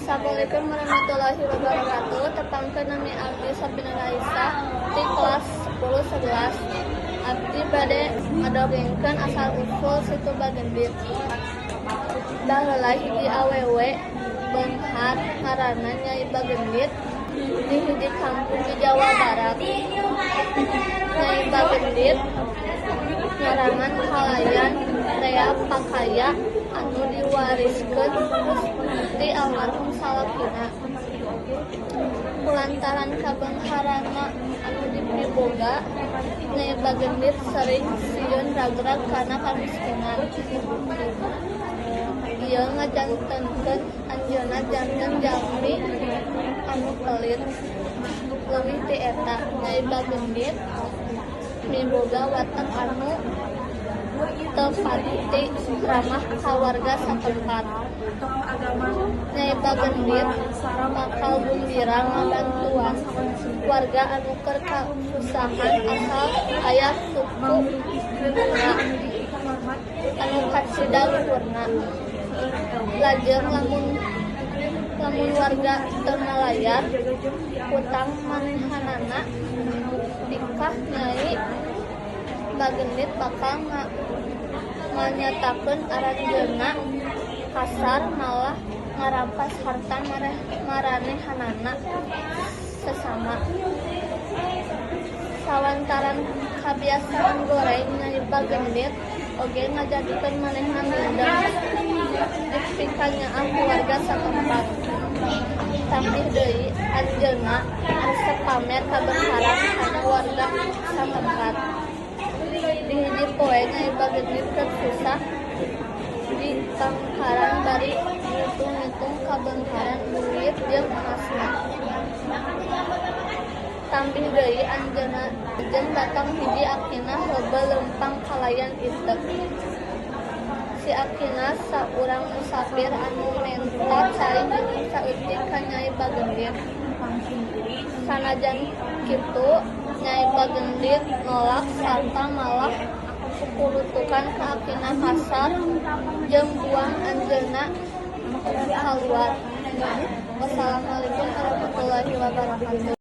Assalamualaikum warahmatullahi wabarakatuh. Tepangkeun nami abdi Sabrina Raisa di kelas 10-11. Abdi bade ngadongengkeun asal usul Situ Bagendit. Da heula hiji awewe beunghar ngaranna Nyai Bagendit di hiji kampung di Jawa Barat. Nyai Bagendit ngarangan halayan rea pakaya anu diwariskeun ti almarhum salakina. Kulantaran kabeungharanna anu diboga, Nyai Bagendit sering sieun ragrag kana kamiskinan. Ieu ngajantenkeun anjeunna janten jalmi anu pelit. Leuwih ti eta, Nyai Bagendit miboga watak anu teu pati ramah ka warga satempat. Nyai Bagendit bakal gembira ngabantuan warga anu keur kasusahan asal aya suku anu katsida luhurna. Lajeng lamun warga teu ngalayar hutang manehanana nikah, Nyai Bagendit bakal nganyatakeun aranjeunna kasar malah ngarampas harta maranehanana sesama. Sawantaran kabiasaan goreng, Nyai Bagendit oge ngajadikeun manehan gendeng dipikanyaan keluarga satempat. Tapi deui anjeunna resep pamer kabeungharan kana warga satempat. Di hiji poe Nyai Bagendit keur susah di pangkaran bari ngitung-ngitung kabeungharan duit jeung emasna. Tambih deui anjeunna jeung datang hiji akina loba leumpang kalayan iteu. Si akina saurang musafir anu mentat cari jeung saeutik ka Nyai Bagendit. Sanajan kitu, Nyai Bagendit nolak sarta malah kukulutukan ka akina kasar jeung buang anjeunna kaluar. Wassalamualaikum warahmatullahi wabarakatuh.